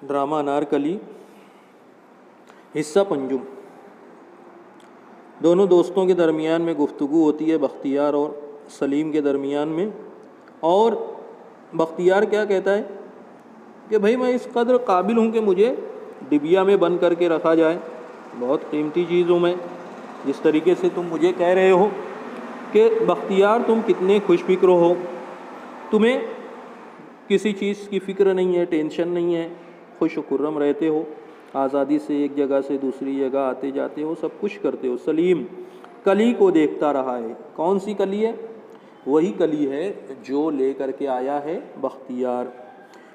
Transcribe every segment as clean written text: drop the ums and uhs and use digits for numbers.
Drama Anarkali حصہ پنجم۔ دونوں دوستوں کے درمیان میں گفتگو ہوتی ہے، بختیار اور سلیم کے درمیان میں، اور بختیار کیا کہتا ہے کہ بھائی میں اس قدر قابل ہوں کہ مجھے ڈبیا میں بند کر کے رکھا جائے، بہت قیمتی چیز ہوں میں، جس طریقے سے تم مجھے کہہ رہے ہو کہ بختیار تم کتنے خوش فکر ہو، تمہیں کسی چیز کی فکر نہیں ہے، ٹینشن نہیں ہے، خوش و خرم رہتے ہو، آزادی سے ایک جگہ سے دوسری جگہ آتے جاتے ہو، سب کچھ کرتے ہو۔ سلیم کلی کو دیکھتا رہا ہے۔ کون سی کلی ہے؟ وہی کلی ہے جو لے کر کے آیا ہے بختیار۔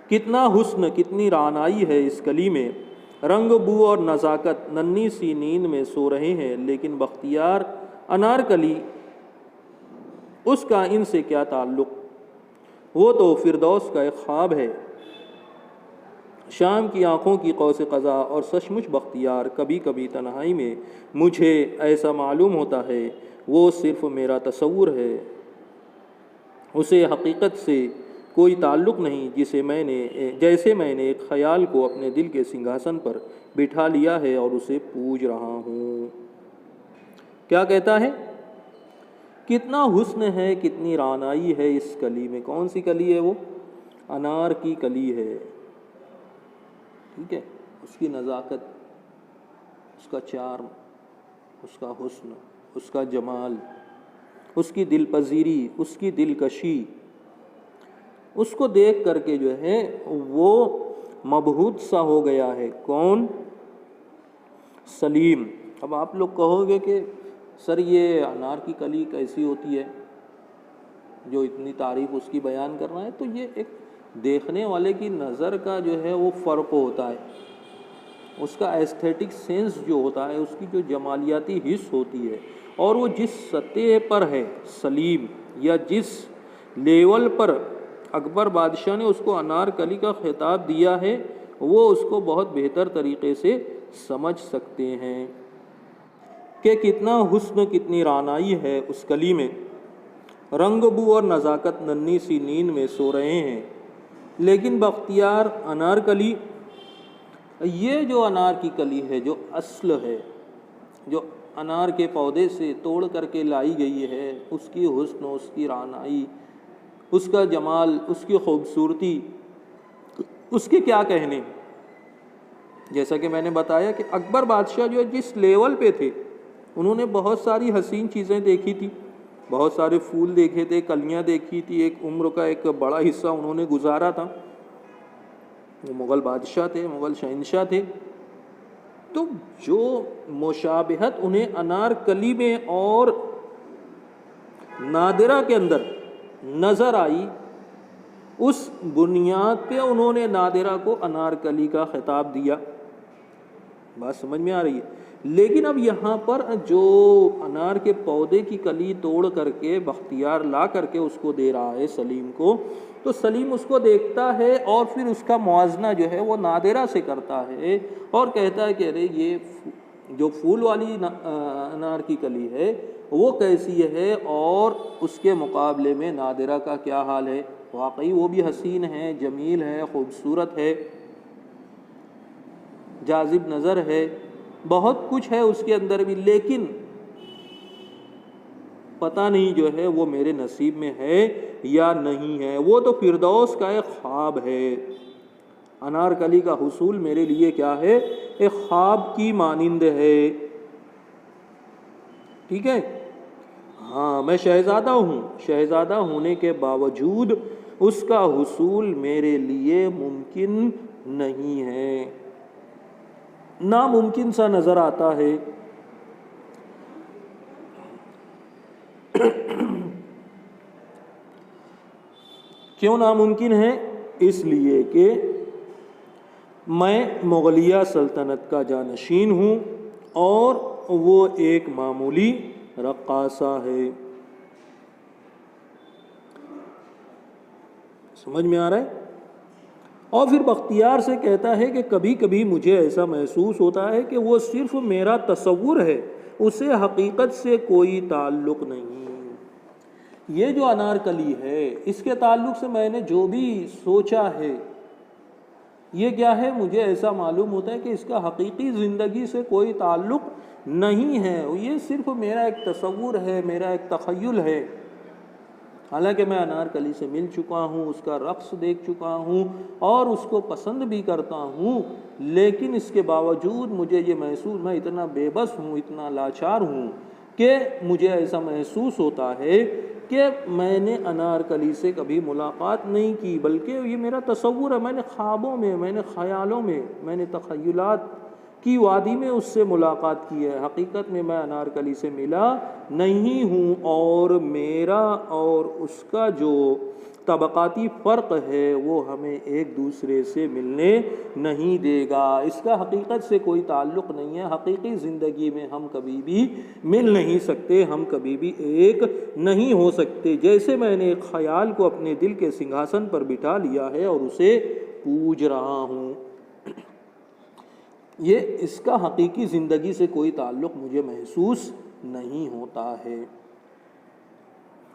کتنا حسن، کتنی رعنائی ہے اس کلی میں، رنگ بو اور نزاکت ننھی سی نیند میں سو رہے ہیں، لیکن بختیار انارکلی، اس کا ان سے کیا تعلق؟ وہ تو فردوس کا ایک خواب ہے۔ شام کی آنکھوں کی قوس قزح، اور سچ مچ بختیار کبھی کبھی تنہائی میں مجھے ایسا معلوم ہوتا ہے وہ صرف میرا تصور ہے، اسے حقیقت سے کوئی تعلق نہیں، جیسے میں نے ایک خیال کو اپنے دل کے سنگھاسن پر بٹھا لیا ہے اور اسے پوج رہا ہوں۔ کیا کہتا ہے؟ کتنا حسن ہے، کتنی رعنائی ہے اس کلی میں۔ کون سی کلی ہے وہ؟ انار کی کلی ہے، ٹھیک ہے۔ اس کی نزاکت، اس کا چارم، اس کا حسن، اس کا جمال، اس کی دل پذیری، اس کی دلکشی، اس کو دیکھ کر کے جو ہے وہ مبہوت سا ہو گیا ہے۔ کون؟ سلیم۔ اب آپ لوگ کہو گے کہ سر یہ انار کی کلی کیسی ہوتی ہے جو اتنی تعریف اس کی بیان کر رہا ہے؟ تو یہ ایک دیکھنے والے کی نظر کا جو ہے وہ فرق ہوتا ہے، اس کا ایستھیٹک سینس جو ہوتا ہے، اس کی جو جمالیاتی حس ہوتی ہے، اور وہ جس سطح پر ہے سلیم، یا جس لیول پر اکبر بادشاہ نے اس کو انار کلی کا خطاب دیا ہے، وہ اس کو بہت بہتر طریقے سے سمجھ سکتے ہیں کہ کتنا حسن، کتنی رعنائی ہے اس کلی میں، رنگ بو اور نزاکت ننھی سی نیند میں سو رہے ہیں، لیکن بختیار انارکلی، یہ جو انار کی کلی ہے، جو اصل ہے، جو انار کے پودے سے توڑ کر کے لائی گئی ہے، اس کی حسن، اس کی رعنائی، اس کا جمال، اس کی خوبصورتی، اس کے کیا کہنے؟ جیسا کہ میں نے بتایا کہ اکبر بادشاہ جو جس لیول پہ تھے، انہوں نے بہت ساری حسین چیزیں دیکھی تھی، بہت سارے پھول دیکھے تھے، کلیاں دیکھی تھی، ایک عمر کا ایک بڑا حصہ انہوں نے گزارا تھا، وہ مغل بادشاہ تھے، مغل شہنشاہ تھے۔ تو جو مشابہت انہیں انارکلی میں اور نادرہ کے اندر نظر آئی، اس بنیاد پہ انہوں نے نادرہ کو انارکلی کا خطاب دیا۔ بات سمجھ میں آ رہی ہے؟ لیکن اب یہاں پر جو انار کے پودے کی کلی توڑ کر کے بختیار لا کر کے اس کو دے رہا ہے سلیم کو، تو سلیم اس کو دیکھتا ہے اور پھر اس کا موازنہ جو ہے وہ نادرہ سے کرتا ہے، اور کہتا ہے کہ ارے یہ جو پھول والی انار کی کلی ہے وہ کیسی ہے، اور اس کے مقابلے میں نادرہ کا کیا حال ہے؟ واقعی وہ بھی حسین ہے، جمیل ہے، خوبصورت ہے، جاذب نظر ہے، بہت کچھ ہے اس کے اندر بھی، لیکن پتہ نہیں جو ہے وہ میرے نصیب میں ہے یا نہیں ہے۔ وہ تو فردوس کا ایک خواب ہے، انارکلی کا حصول میرے لیے کیا ہے؟ ایک خواب کی مانند ہے، ٹھیک ہے۔ ہاں میں شہزادہ ہوں، شہزادہ ہونے کے باوجود اس کا حصول میرے لیے ممکن نہیں ہے، ناممکن سا نظر آتا ہے۔ کیوں ناممکن ہے؟ اس لیے کہ میں مغلیہ سلطنت کا جانشین ہوں اور وہ ایک معمولی رقاصہ ہے۔ سمجھ میں آ رہا ہے؟ اور پھر بختیار سے کہتا ہے کہ کبھی کبھی مجھے ایسا محسوس ہوتا ہے کہ وہ صرف میرا تصور ہے، اسے حقیقت سے کوئی تعلق نہیں۔ یہ جو انارکلی ہے، اس کے تعلق سے میں نے جو بھی سوچا ہے، یہ کیا ہے؟ مجھے ایسا معلوم ہوتا ہے کہ اس کا حقیقی زندگی سے کوئی تعلق نہیں ہے، یہ صرف میرا ایک تصور ہے، میرا ایک تخیل ہے۔ حالانکہ میں انارکلی سے مل چکا ہوں، اس کا رقص دیکھ چکا ہوں اور اس کو پسند بھی کرتا ہوں، لیکن اس کے باوجود مجھے یہ محسوس، میں اتنا بے بس ہوں، اتنا لاچار ہوں کہ مجھے ایسا محسوس ہوتا ہے کہ میں نے انارکلی سے کبھی ملاقات نہیں کی، بلکہ یہ میرا تصور ہے، میں نے خوابوں میں، میں نے خیالوں میں، میں نے تخیلات کی وادی میں اس سے ملاقات کی ہے۔ حقیقت میں میں انارکلی سے ملا نہیں ہوں، اور میرا اور اس کا جو طبقاتی فرق ہے وہ ہمیں ایک دوسرے سے ملنے نہیں دے گا، اس کا حقیقت سے کوئی تعلق نہیں ہے۔ حقیقی زندگی میں ہم کبھی بھی مل نہیں سکتے، ہم کبھی بھی ایک نہیں ہو سکتے۔ جیسے میں نے ایک خیال کو اپنے دل کے سنگھاسن پر بٹھا لیا ہے اور اسے پوج رہا ہوں، یہ اس کا حقیقی زندگی سے کوئی تعلق مجھے محسوس نہیں ہوتا ہے۔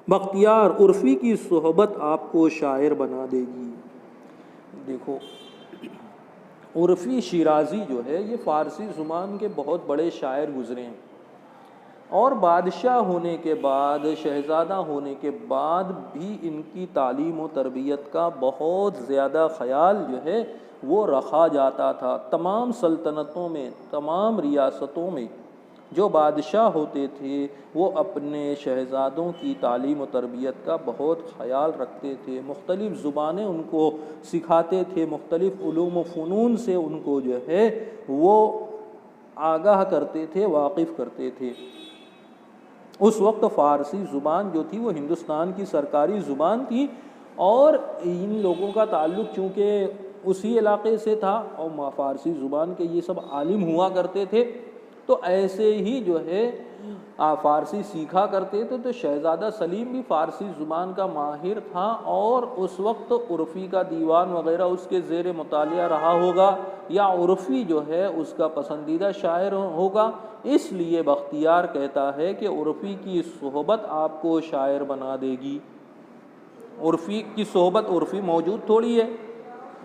بختیار عرفی کی صحبت آپ کو شاعر بنا دے گی۔ دیکھو، عرفی شیرازی جو ہے یہ فارسی زبان کے بہت بڑے شاعر گزرے ہیں، اور بادشاہ ہونے کے بعد، شہزادہ ہونے کے بعد بھی ان کی تعلیم و تربیت کا بہت زیادہ خیال جو ہے وہ رکھا جاتا تھا۔ تمام سلطنتوں میں، تمام ریاستوں میں جو بادشاہ ہوتے تھے وہ اپنے شہزادوں کی تعلیم و تربیت کا بہت خیال رکھتے تھے، مختلف زبانیں ان کو سکھاتے تھے، مختلف علوم و فنون سے ان کو جو ہے وہ آگاہ کرتے تھے، واقف کرتے تھے۔ اس وقت فارسی زبان جو تھی وہ ہندوستان کی سرکاری زبان تھی، اور ان لوگوں کا تعلق چونکہ اسی علاقے سے تھا اور فارسی زبان کے یہ سب عالم ہوا کرتے تھے، تو ایسے ہی جو ہے فارسی سیکھا کرتے تھے۔ تو شہزادہ سلیم بھی فارسی زبان کا ماہر تھا، اور اس وقت عرفی کا دیوان وغیرہ اس کے زیر مطالعہ رہا ہوگا، یا عرفی جو ہے اس کا پسندیدہ شاعر ہوگا۔ اس لیے بختیار کہتا ہے کہ عرفی کی صحبت آپ کو شاعر بنا دے گی۔ عرفی کی صحبت، عرفی موجود تھوڑی ہے،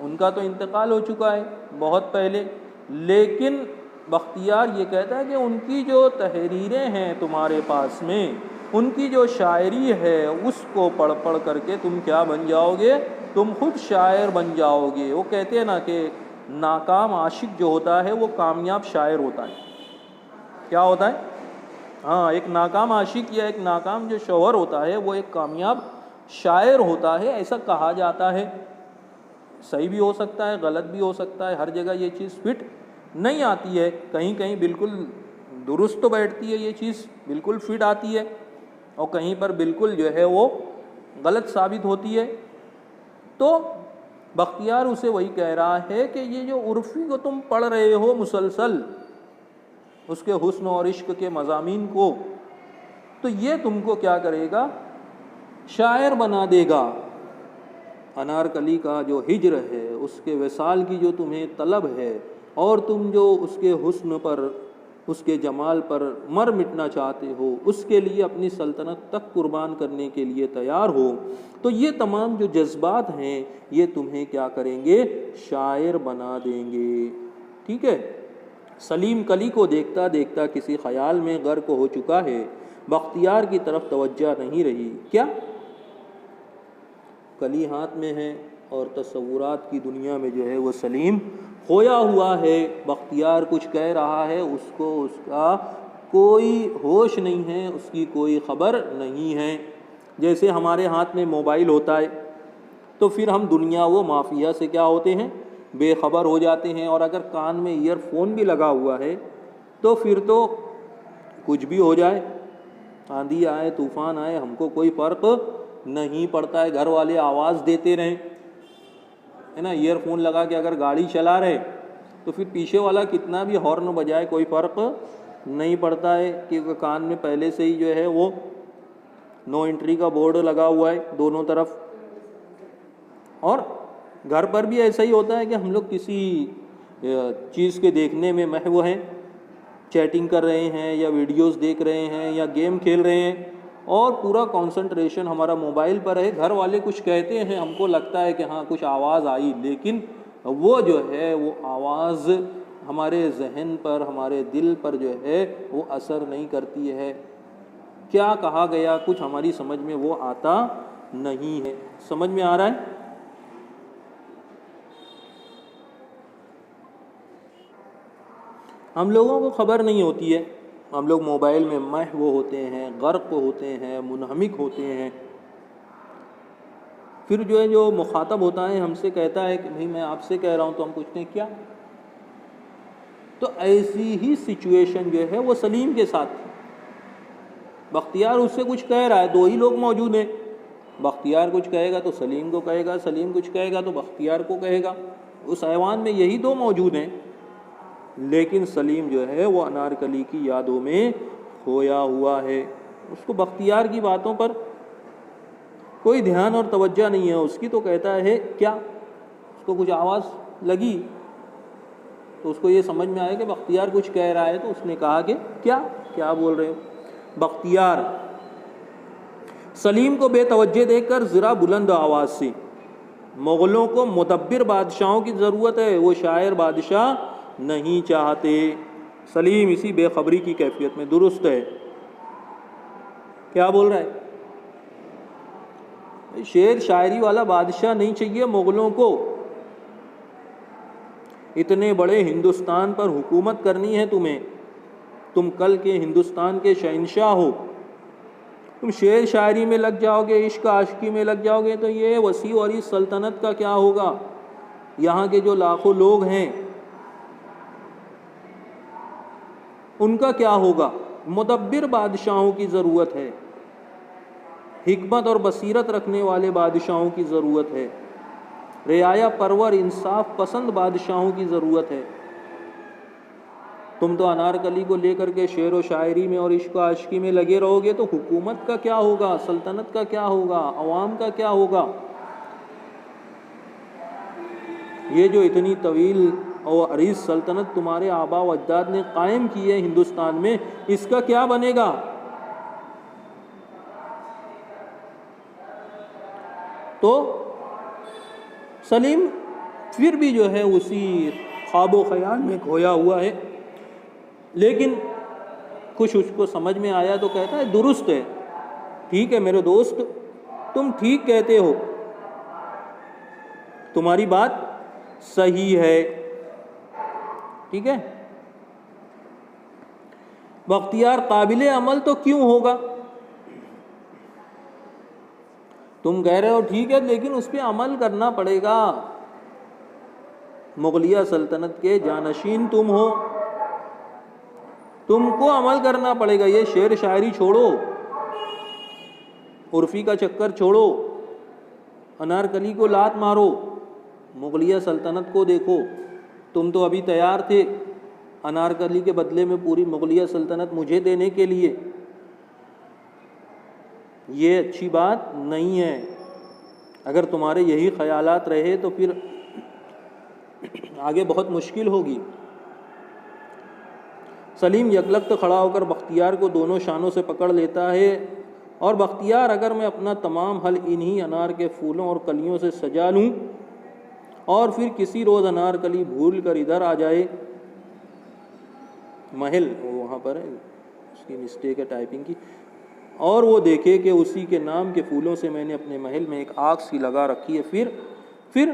ان کا تو انتقال ہو چکا ہے بہت پہلے، لیکن بختیار یہ کہتا ہے کہ ان کی جو تحریریں ہیں تمہارے پاس میں، ان کی جو شاعری ہے اس کو پڑھ پڑھ کر کے تم کیا بن جاؤ گے؟ تم خود شاعر بن جاؤ گے۔ وہ کہتے ہیں نا کہ ناکام عاشق جو ہوتا ہے وہ کامیاب شاعر ہوتا ہے۔ کیا ہوتا ہے؟ ہاں، ایک ناکام عاشق یا ایک ناکام جو شوہر ہوتا ہے وہ ایک کامیاب شاعر ہوتا ہے، ایسا کہا جاتا ہے۔ صحیح بھی ہو سکتا ہے، غلط بھی ہو سکتا ہے، ہر جگہ یہ چیز فٹ نہیں آتی ہے، کہیں کہیں بالکل درست تو بیٹھتی ہے، یہ چیز بالکل فٹ آتی ہے، اور کہیں پر بالکل جو ہے وہ غلط ثابت ہوتی ہے۔ تو بختیار اسے وہی کہہ رہا ہے کہ یہ جو عرفی کو تم پڑھ رہے ہو مسلسل، اس کے حسن اور عشق کے مضامین کو، تو یہ تم کو کیا کرے گا؟ شاعر بنا دے گا۔ انارکلی کا جو ہجر ہے، اس کے وصال کی جو تمہیں طلب ہے، اور تم جو اس کے حسن پر، اس کے جمال پر مر مٹنا چاہتے ہو، اس کے لیے اپنی سلطنت تک قربان کرنے کے لیے تیار ہو، تو یہ تمام جو جذبات ہیں یہ تمہیں کیا کریں گے؟ شاعر بنا دیں گے۔ ٹھیک ہے؟ سلیم کلی کو دیکھتا دیکھتا کسی خیال میں غرق ہو چکا ہے، بختیار کی طرف توجہ نہیں رہی۔ کیا؟ کلی ہاتھ میں ہے اور تصورات کی دنیا میں جو ہے وہ سلیم کھویا ہوا ہے۔ بختیار کچھ کہہ رہا ہے، اس کو اس کا کوئی ہوش نہیں ہے، اس کی کوئی خبر نہیں ہے۔ جیسے ہمارے ہاتھ میں موبائل ہوتا ہے تو پھر ہم دنیا و مافیا سے کیا ہوتے ہیں؟ بے خبر ہو جاتے ہیں، اور اگر کان میں ایئر فون بھی لگا ہوا ہے تو پھر تو کچھ بھی ہو جائے، آندھی آئے، طوفان آئے، ہم کو کوئی فرق نہیں پڑتا ہے۔ گھر والے آواز دیتے رہیں، ہے نا، ایئر فون لگا کے اگر گاڑی چلا رہے تو پھر پیچھے والا کتنا بھی ہارن بجائے کوئی فرق نہیں پڑتا ہے، کیونکہ کان میں پہلے سے ہی جو ہے وہ نو انٹری کا بورڈ لگا ہوا ہے دونوں طرف۔ اور گھر پر بھی ایسا ہی ہوتا ہے کہ ہم لوگ کسی چیز کے دیکھنے میں محو ہیں، چیٹنگ کر رہے ہیں یا ویڈیوز دیکھ رہے ہیں یا گیم کھیل رہے ہیں، اور پورا کانسنٹریشن ہمارا موبائل پر ہے۔ گھر والے کچھ کہتے ہیں، ہم کو لگتا ہے کہ ہاں کچھ آواز آئی، لیکن وہ جو ہے وہ آواز ہمارے ذہن پر، ہمارے دل پر جو ہے وہ اثر نہیں کرتی ہے. کیا کہا گیا کچھ ہماری سمجھ میں وہ آتا نہیں ہے. سمجھ میں آ رہا ہے؟ ہم لوگوں کو خبر نہیں ہوتی ہے، ہم لوگ موبائل میں محو ہوتے ہیں، غرق ہوتے ہیں، منہمک ہوتے ہیں. پھر جو ہے جو مخاطب ہوتا ہے ہم سے کہتا ہے کہ بھئی میں آپ سے کہہ رہا ہوں، تو ہم پوچھتے ہیں کیا؟ تو ایسی ہی سچویشن جو ہے وہ سلیم کے ساتھ تھی. بختیار اس سے کچھ کہہ رہا ہے، دو ہی لوگ موجود ہیں. بختیار کچھ کہے گا تو سلیم کو کہے گا، سلیم کچھ کہے گا تو بختیار کو کہے گا. اس ایوان میں یہی دو موجود ہیں. لیکن سلیم جو ہے وہ انارکلی کی یادوں میں کھویا ہوا ہے. اس کو بختیار کی باتوں پر کوئی دھیان اور توجہ نہیں ہے. اس کی تو کہتا ہے کیا؟ اس کو کچھ آواز لگی تو اس کو یہ سمجھ میں آیا کہ بختیار کچھ کہہ رہا ہے، تو اس نے کہا کہ کیا بول رہے ہو؟ بختیار سلیم کو بے توجہ دیکھ کر ذرا بلند آواز سے، مغلوں کو مدبر بادشاہوں کی ضرورت ہے، وہ شاعر بادشاہ نہیں چاہتے. سلیم اسی بے خبری کی کیفیت میں درست ہے. کیا بول رہا ہے؟ شعر شاعری والا بادشاہ نہیں چاہیے مغلوں کو. اتنے بڑے ہندوستان پر حکومت کرنی ہے تمہیں، تم کل کے ہندوستان کے شہنشاہ ہو. تم شعر شاعری میں لگ جاؤ گے، عشق عاشقی میں لگ جاؤ گے، تو یہ وسیع اور اس سلطنت کا کیا ہوگا؟ یہاں کے جو لاکھوں لوگ ہیں ان کا کیا ہوگا؟ مدبر بادشاہوں کی ضرورت ہے، حکمت اور بصیرت رکھنے والے بادشاہوں کی ضرورت ہے، رعایا پرور انصاف پسند بادشاہوں کی ضرورت ہے. تم تو انارکلی کو لے کر کے شعر و شاعری میں اور عشق و عاشقی میں لگے رہو گے، تو حکومت کا کیا ہوگا؟ سلطنت کا کیا ہوگا؟ عوام کا کیا ہوگا؟ یہ جو اتنی طویل اور عریض سلطنت تمہارے آبا و اجداد نے قائم کی ہے ہندوستان میں، اس کا کیا بنے گا؟ تو سلیم پھر بھی جو ہے اسی خواب و خیال میں کھویا ہوا ہے. لیکن کچھ اس کو سمجھ میں آیا تو کہتا ہے درست ہے، ٹھیک ہے میرے دوست، تم ٹھیک کہتے ہو، تمہاری بات صحیح ہے. ٹھیک ہے. بختیار قابل عمل تو کیوں ہوگا؟ تم کہہ رہے ہو ٹھیک ہے، لیکن اس پہ عمل کرنا پڑے گا. مغلیہ سلطنت کے جانشین تم ہو، تم کو عمل کرنا پڑے گا. یہ شعر شاعری چھوڑو، عرفی کا چکر چھوڑو، انارکلی کو لات مارو، مغلیہ سلطنت کو دیکھو. تم تو ابھی تیار تھے انارکلی کے بدلے میں پوری مغلیہ سلطنت مجھے دینے کے لیے. یہ اچھی بات نہیں ہے. اگر تمہارے یہی خیالات رہے تو پھر آگے بہت مشکل ہوگی. سلیم یکلخت کھڑا ہو کر بختیار کو دونوں شانوں سے پکڑ لیتا ہے. اور بختیار، اگر میں اپنا تمام حل انہی انار کے پھولوں اور کلیوں سے سجا لوں اور پھر کسی روز انارکلی بھول کر ادھر آ جائے، محل وہاں پر ہے، اس کی مسٹیک ہے ٹائپنگ کی، اور وہ دیکھے کہ اسی کے نام کے پھولوں سے میں نے اپنے محل میں ایک آگ سی لگا رکھی ہے، پھر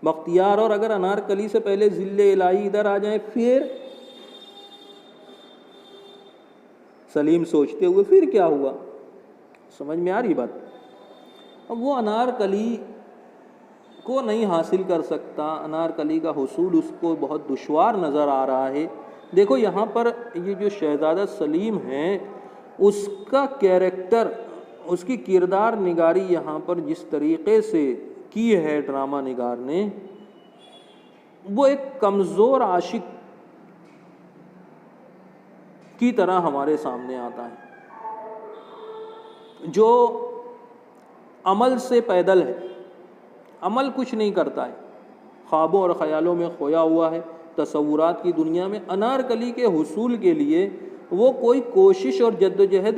بختیار اور اگر انارکلی سے پہلے ذل الہی ادھر آ جائیں، پھر سلیم سوچتے ہوئے پھر کیا ہوا؟ سمجھ میں آ رہی بات؟ اب وہ انارکلی کو نہیں حاصل کر سکتا، انارکلی کا حصول اس کو بہت دشوار نظر آ رہا ہے. دیکھو یہاں پر یہ جو شہزادہ سلیم ہے، اس کا کیریکٹر، اس کی کردار نگاری یہاں پر جس طریقے سے کی ہے ڈرامہ نگار نے، وہ ایک کمزور عاشق کی طرح ہمارے سامنے آتا ہے، جو عمل سے پیدل ہے، عمل کچھ نہیں کرتا ہے، خوابوں اور خیالوں میں کھویا ہوا ہے، تصورات کی دنیا میں. انارکلی کے حصول کے لیے وہ کوئی کوشش اور جدوجہد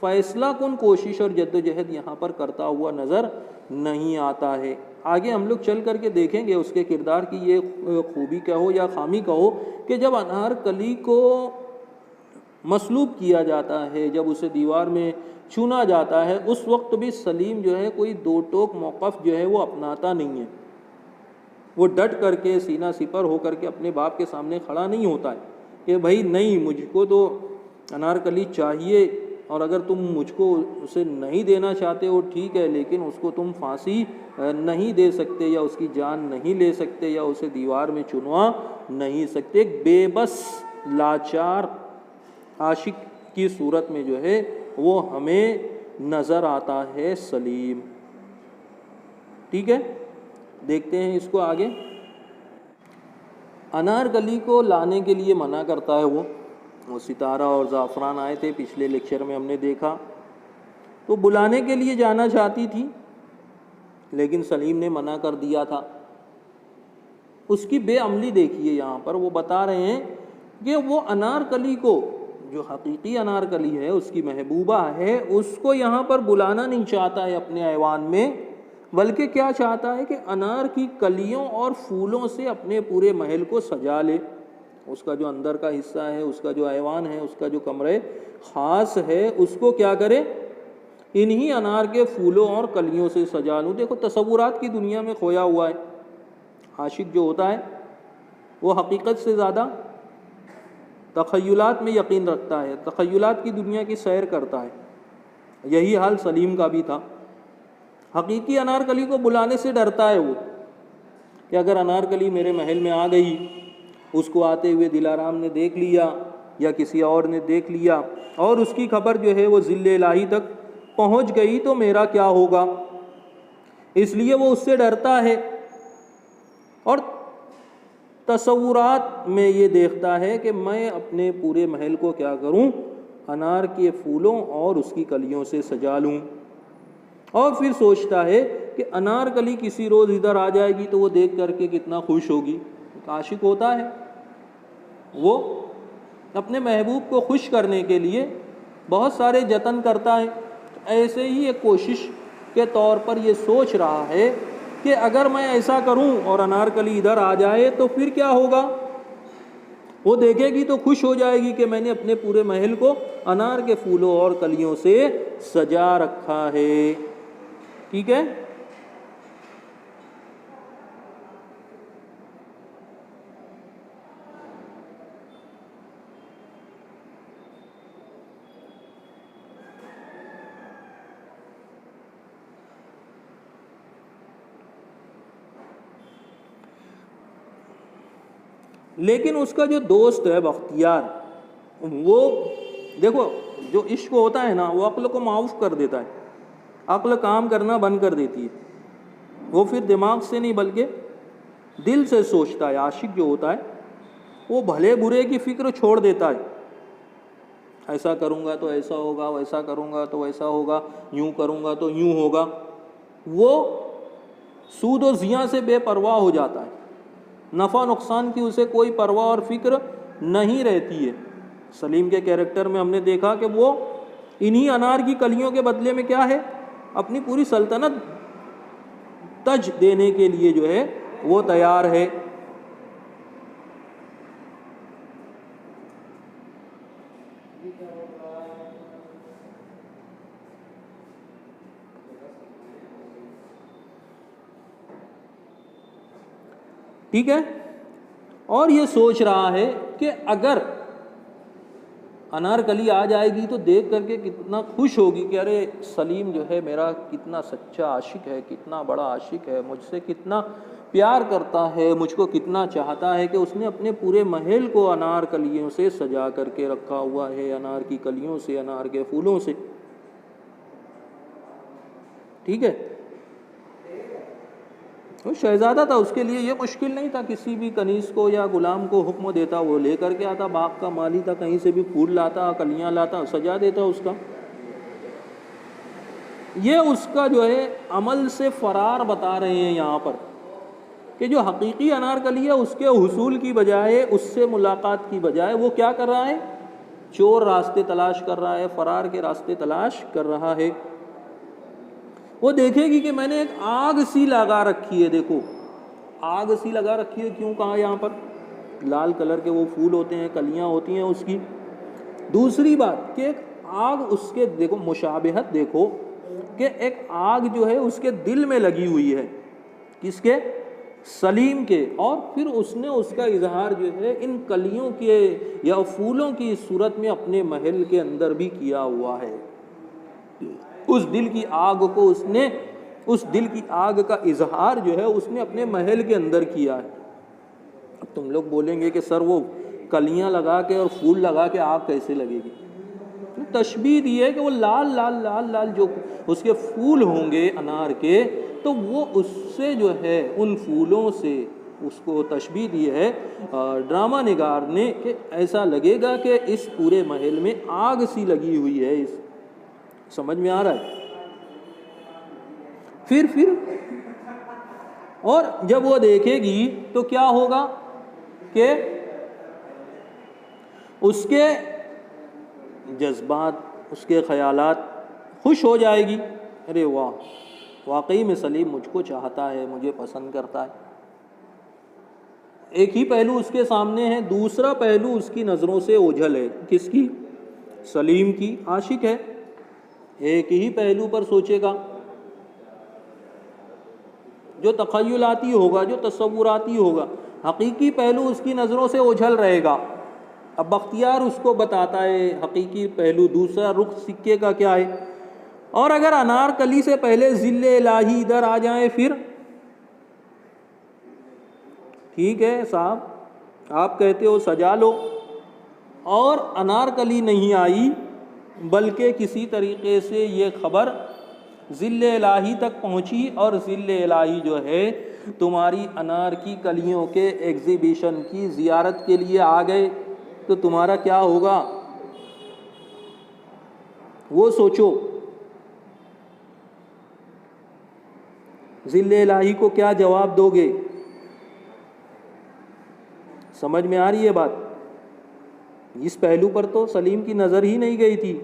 فیصلہ کن کوشش اور جدوجہد یہاں پر کرتا ہوا نظر نہیں آتا ہے۔ آگے ہم لوگ چل کر کے دیکھیں گے اس کے کردار کی یہ خوبی کہو یا خامی کہو کہ جب انارکلی کو مصلوب کیا جاتا ہے، جب اسے دیوار میں چنا جاتا ہے، اس وقت بھی سلیم جو ہے کوئی دو ٹوک موقف جو ہے وہ اپناتا نہیں ہے۔ وہ ڈٹ کر کے سینہ سپر ہو کر کے اپنے باپ کے سامنے کھڑا نہیں ہوتا ہے کہ بھائی نہیں، مجھ کو تو انارکلی چاہیے، اور اگر تم مجھ کو اسے نہیں دینا چاہتے ہو ٹھیک ہے، لیکن اس کو تم پھانسی نہیں دے سکتے یا اس کی جان نہیں لے سکتے یا اسے دیوار میں چنوا نہیں سکتے۔ ایک بے بس لاچار عاشق کی صورت میں جو ہے وہ ہمیں نظر آتا ہے سلیم۔ ٹھیک ہے، دیکھتے ہیں اس کو آگے۔ انارکلی کو لانے کے لیے منع کرتا ہے وہ ستارہ اور زعفران آئے تھے، پچھلے لیکچر میں ہم نے دیکھا، تو بلانے کے لیے جانا چاہتی تھی لیکن سلیم نے منع کر دیا تھا۔ اس کی بے عملی دیکھیے، یہاں پر وہ بتا رہے ہیں کہ وہ انارکلی کو، جو حقیقی انارکلی ہے، اس کی محبوبہ ہے، اس کو یہاں پر بلانا نہیں چاہتا ہے اپنے ایوان میں، بلکہ کیا چاہتا ہے کہ انار کی کلیوں اور پھولوں سے اپنے پورے محل کو سجا لے۔ اس کا جو اندر کا حصہ ہے، اس کا جو ایوان ہے، اس کا جو کمرے خاص ہے، اس کو کیا کرے، انہی انار کے پھولوں اور کلیوں سے سجا لوں۔ دیکھو تصورات کی دنیا میں کھویا ہوا ہے عاشق جو ہوتا ہے، وہ حقیقت سے زیادہ تخیلات میں یقین رکھتا ہے، تخیلات کی دنیا کی سیر کرتا ہے۔ یہی حال سلیم کا بھی تھا۔ حقیقی انارکلی کو بلانے سے ڈرتا ہے وہ کہ اگر انارکلی میرے محل میں آ گئی، اس کو آتے ہوئے دلارام نے دیکھ لیا یا کسی اور نے دیکھ لیا اور اس کی خبر جو ہے وہ ذل الہی تک پہنچ گئی تو میرا کیا ہوگا، اس لیے وہ اس سے ڈرتا ہے اور تصورات میں یہ دیکھتا ہے کہ میں اپنے پورے محل کو کیا کروں، انار کے پھولوں اور اس کی کلیوں سے سجا لوں۔ اور پھر سوچتا ہے کہ انارکلی کسی روز ادھر آ جائے گی تو وہ دیکھ کر کے کتنا خوش ہوگی۔ ایک عاشق ہوتا ہے، وہ اپنے محبوب کو خوش کرنے کے لیے بہت سارے جتن کرتا ہے۔ ایسے ہی ایک کوشش کے طور پر یہ سوچ رہا ہے کہ اگر میں ایسا کروں اور انارکلی ادھر آ جائے تو پھر کیا ہوگا، وہ دیکھے گی تو خوش ہو جائے گی کہ میں نے اپنے پورے محل کو انار کے پھولوں اور کلیوں سے سجا رکھا ہے۔ ٹھیک ہے، لیکن اس کا جو دوست ہے بختیار، وہ دیکھو جو عشق ہوتا ہے نا وہ عقل کو معاف کر دیتا ہے، عقل کام کرنا بند کر دیتی ہے، وہ پھر دماغ سے نہیں بلکہ دل سے سوچتا ہے۔ عاشق جو ہوتا ہے وہ بھلے برے کی فکر چھوڑ دیتا ہے، ایسا کروں گا تو ایسا ہوگا، ویسا کروں گا تو ویسا ہوگا، یوں کروں گا تو یوں ہوگا، وہ سود و زیاں سے بے پرواہ ہو جاتا ہے، نفع نقصان کی اسے کوئی پرواہ اور فکر نہیں رہتی ہے۔ سلیم کے کیریکٹر میں ہم نے دیکھا کہ وہ انہی انار کی کلیوں کے بدلے میں کیا ہے، اپنی پوری سلطنت تج دینے کے لیے جو ہے وہ تیار ہے۔ ٹھیک ہے، اور یہ سوچ رہا ہے کہ اگر انارکلی آ جائے گی تو دیکھ کر کے کتنا خوش ہوگی کہ ارے سلیم جو ہے میرا کتنا سچا عاشق ہے، کتنا بڑا عاشق ہے، مجھ سے کتنا پیار کرتا ہے، مجھ کو کتنا چاہتا ہے کہ اس نے اپنے پورے محل کو انار کلیوں سے سجا کر کے رکھا ہوا ہے، انار کی کلیوں سے، انار کے پھولوں سے۔ ٹھیک ہے، وہ شہزادہ تھا، اس کے لیے یہ مشکل نہیں تھا، کسی بھی کنیز کو یا غلام کو حکم دیتا، وہ لے کر کے آتا، باغ کا مالی تھا، کہیں سے بھی پھول لاتا، کلیاں لاتا، سجا دیتا اس کا۔ یہ اس کا جو ہے عمل سے فرار بتا رہے ہیں یہاں پر کہ جو حقیقی انارکلی ہے اس کے حصول کی بجائے، اس سے ملاقات کی بجائے وہ کیا کر رہا ہے، چور راستے تلاش کر رہا ہے، فرار کے راستے تلاش کر رہا ہے، وہ دیکھے گی کہ میں نے ایک آگ سی لگا رکھی ہے. دیکھو آگ سی لگا رکھی ہے، کیوں کہا یہاں پر؟ لال کلر کے وہ پھول ہوتے ہیں، کلیاں ہوتی ہیں اس کی. دوسری بات کہ ایک آگ اس کے، دیکھو مشابہت دیکھو کہ ایک آگ جو ہے اس کے دل میں لگی ہوئی ہے. کس کے؟ سلیم کے. اور پھر اس نے اس کا اظہار جو ہے ان کلیوں کے یا پھولوں کی صورت میں اپنے محل کے اندر بھی کیا ہوا ہے. اس دل کی آگ کو اس نے، اس دل کی آگ کا اظہار جو ہے اس نے اپنے محل کے اندر کیا ہے. اب تم لوگ بولیں گے کہ سر وہ کلیاں لگا کے اور پھول لگا کے آگ کیسے لگے گی؟ تشبیہ دی ہے کہ وہ لال لال لال لال جو اس کے پھول ہوں گے انار کے، تو وہ اس سے جو ہے ان پھولوں سے اس کو تشبیہ دی ہے ڈرامہ نگار نے کہ ایسا لگے گا کہ اس پورے محل میں آگ سی لگی ہوئی ہے. سمجھ میں آ رہا ہے؟ پھر اور جب وہ دیکھے گی تو کیا ہوگا کہ اس کے جذبات، اس کے خیالات خوش ہو جائے گی. ارے واہ، واقعی میں سلیم مجھ کو چاہتا ہے، مجھے پسند کرتا ہے. ایک ہی پہلو اس کے سامنے ہے، دوسرا پہلو اس کی نظروں سے اوجھل ہے. کس کی؟ سلیم کی. عاشق ہے، ایک ہی پہلو پر سوچے گا، جو تخیلاتی ہوگا، جو تصوراتی ہوگا. حقیقی پہلو اس کی نظروں سے اوجھل رہے گا. اب بختیار اس کو بتاتا ہے حقیقی پہلو، دوسرا رخ سکے کا کیا ہے. اور اگر انار کلی سے پہلے ذل الہی ادھر آ جائیں پھر ٹھیک ہے صاحب، آپ کہتے ہو سجا لو، اور انار کلی نہیں آئی بلکہ کسی طریقے سے یہ خبر ذل الہی تک پہنچی، اور ذل الہی جو ہے تمہاری انار کی کلیوں کے ایگزیبیشن کی زیارت کے لیے آ گئے، تو تمہارا کیا ہوگا وہ سوچو. ذل الہی کو کیا جواب دو گے؟ سمجھ میں آ رہی ہے بات؟ اس پہلو پر تو سلیم کی نظر ہی نہیں گئی تھی.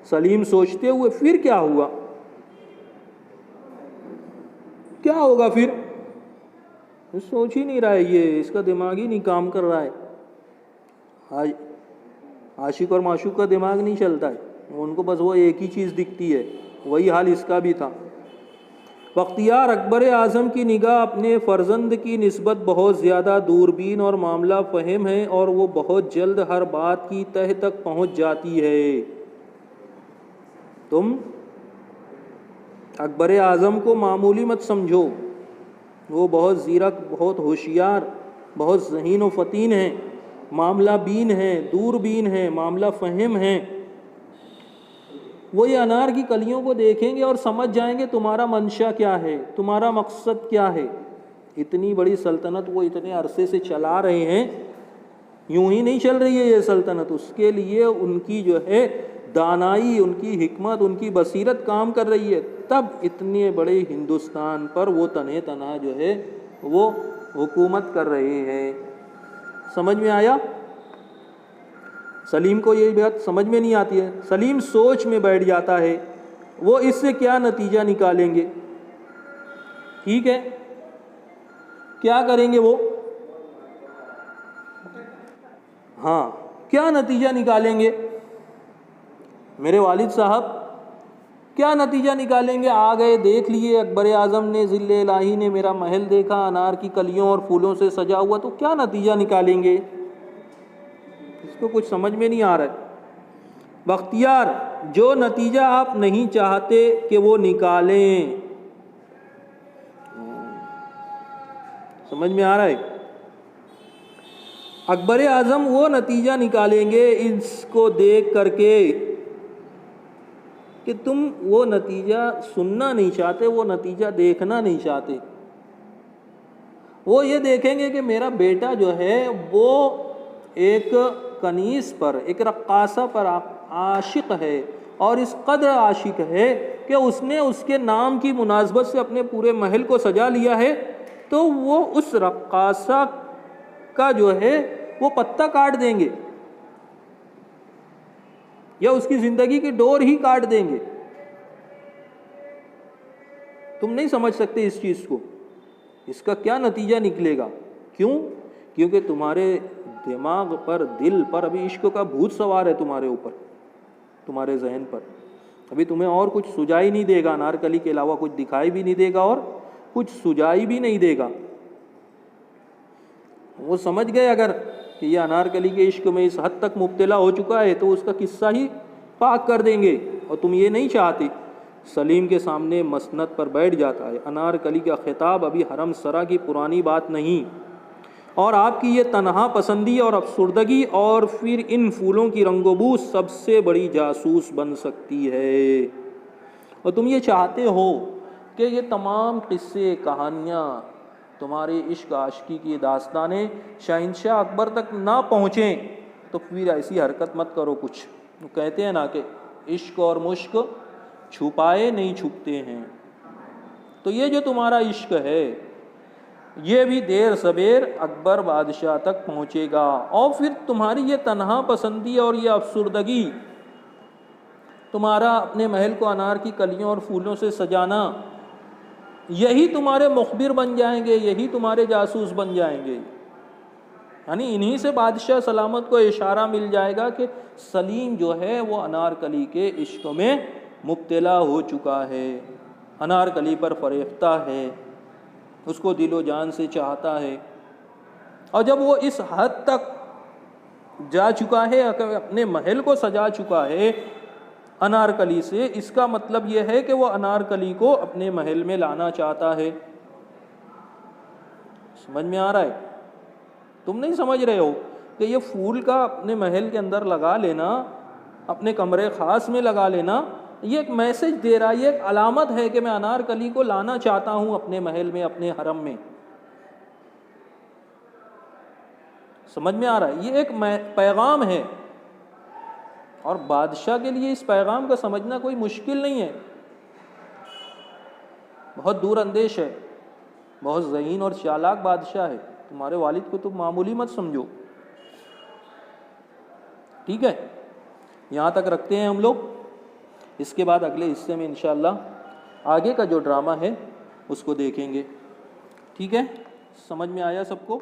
سلیم سوچتے ہوئے پھر کیا ہوا، کیا ہوگا پھر؟ سوچ ہی نہیں رہا ہے، یہ اس کا دماغ ہی نہیں کام کر رہا ہے. عاشق اور معشوق کا دماغ نہیں چلتا ہے، ان کو بس وہ ایک ہی چیز دکھتی ہے. وہی حال اس کا بھی تھا. بختیار اکبر اعظم کی نگاہ اپنے فرزند کی نسبت بہت زیادہ دوربین اور معاملہ فہم ہے، اور وہ بہت جلد ہر بات کی تہ تک پہنچ جاتی ہے. تم اکبر اعظم کو معمولی مت سمجھو، وہ بہت زیرک، بہت ہوشیار، بہت ذہین و فطین ہیں، معاملہ بین ہیں، دوربین ہیں، معاملہ فہم ہیں. وہ یہ انار کی کلیوں کو دیکھیں گے اور سمجھ جائیں گے تمہارا منشا کیا ہے، تمہارا مقصد کیا ہے. اتنی بڑی سلطنت وہ اتنے عرصے سے چلا رہے ہیں، یوں ہی نہیں چل رہی ہے یہ سلطنت. اس کے لیے ان کی جو ہے دانائی، ان کی حکمت، ان کی بصیرت کام کر رہی ہے. تب اتنے بڑے ہندوستان پر وہ تنہ تنہا جو ہے وہ حکومت کر رہے ہیں. سمجھ میں آیا؟ سلیم کو یہ بات سمجھ میں نہیں آتی ہے. سلیم سوچ میں بیٹھ جاتا ہے، وہ اس سے کیا نتیجہ نکالیں گے. ٹھیک ہے، کیا کریں گے وہ؟ ہاں، کیا نتیجہ نکالیں گے میرے والد صاحب؟ کیا نتیجہ نکالیں گے؟ آ گئے، دیکھ لیے اکبر اعظم نے، ذل الہی نے میرا محل دیکھا انار کی کلیوں اور پھولوں سے سجا ہوا، تو کیا نتیجہ نکالیں گے؟ اس کو کچھ سمجھ میں نہیں آ رہا ہے. بختیار، جو نتیجہ آپ نہیں چاہتے کہ وہ نکالیں. سمجھ میں آ رہا ہے؟ اکبر اعظم وہ نتیجہ نکالیں گے اس کو دیکھ کر کے کہ تم وہ نتیجہ سننا نہیں چاہتے، وہ نتیجہ دیکھنا نہیں چاہتے. وہ یہ دیکھیں گے کہ میرا بیٹا جو ہے وہ ایک کنیز پر، ایک رقاصہ پر عاشق ہے، اور اس قدر عاشق ہے کہ اس نے اس کے نام کی مناسبت سے اپنے پورے محل کو سجا لیا ہے. تو وہ اس رقاصہ کا جو ہے وہ پتہ کاٹ دیں گے. یا اس کی زندگی کی ڈور ہی کاٹ دیں گے. تم نہیں سمجھ سکتے اس چیز کو. اس کا کیا نتیجہ نکلے گا؟ کیوں؟ کیونکہ تمہارے دماغ پر، دل پر ابھی عشق کا بھوت سوار ہے، تمہارے اوپر، تمہارے ذہن پر. ابھی تمہیں اور کچھ سجائی نہیں دے گا، انارکلی کے علاوہ کچھ دکھائی بھی نہیں دے گا اور کچھ سجائی بھی نہیں دے گا. وہ سمجھ گئے اگر کہ یہ انارکلی کے عشق میں اس حد تک مبتلا ہو چکا ہے تو اس کا قصہ ہی پاک کر دیں گے. اور تم یہ نہیں چاہتے. سلیم کے سامنے مسند پر بیٹھ جاتا ہے. انارکلی کا خطاب ابھی حرم سرا کی پرانی بات نہیں، اور آپ کی یہ تنہا پسندی اور افسردگی اور پھر ان پھولوں کی رنگ و بو سب سے بڑی جاسوس بن سکتی ہے. اور تم یہ چاہتے ہو کہ یہ تمام قصے، کہانیاں، تمہاری عشق عاشقی کی داستانیں شہنشاہ اکبر تک نہ پہنچیں، تو پھر ایسی حرکت مت کرو. کچھ کہتے ہیں نا کہ عشق اور مشق چھپائے نہیں چھپتے ہیں. تو یہ جو تمہارا عشق ہے یہ بھی دیر سبیر اکبر بادشاہ تک پہنچے گا. اور پھر تمہاری یہ تنہا پسندی اور یہ افسردگی، تمہارا اپنے محل کو انار کی کلیوں اور پھولوں سے سجانا، یہی تمہارے مخبر بن جائیں گے، یہی تمہارے جاسوس بن جائیں گے. یعنی انہی سے بادشاہ سلامت کو اشارہ مل جائے گا کہ سلیم جو ہے وہ انارکلی کے عشق میں مبتلا ہو چکا ہے، انارکلی پر فریفتہ ہے، اس کو دل و جان سے چاہتا ہے. اور جب وہ اس حد تک جا چکا ہے، اپنے محل کو سجا چکا ہے انارکلی سے، اس کا مطلب یہ ہے کہ وہ انارکلی کو اپنے محل میں لانا چاہتا ہے. سمجھ میں آ رہا ہے؟ تم نہیں سمجھ رہے ہو کہ یہ پھول کا اپنے محل کے اندر لگا لینا، اپنے کمرے خاص میں لگا لینا، یہ ایک میسج دے رہا ہے، یہ ایک علامت ہے کہ میں انارکلی کو لانا چاہتا ہوں اپنے محل میں، اپنے حرم میں. سمجھ میں آ رہا ہے؟ یہ ایک پیغام ہے، اور بادشاہ کے لیے اس پیغام کا سمجھنا کوئی مشکل نہیں ہے. بہت دور اندیش ہے، بہت ذہین اور چالاک بادشاہ ہے. تمہارے والد کو تم معمولی مت سمجھو. ٹھیک ہے، یہاں تک رکھتے ہیں ہم لوگ. اس کے بعد اگلے حصے میں انشاءاللہ آگے کا جو ڈرامہ ہے اس کو دیکھیں گے. ٹھیک ہے، سمجھ میں آیا سب کو؟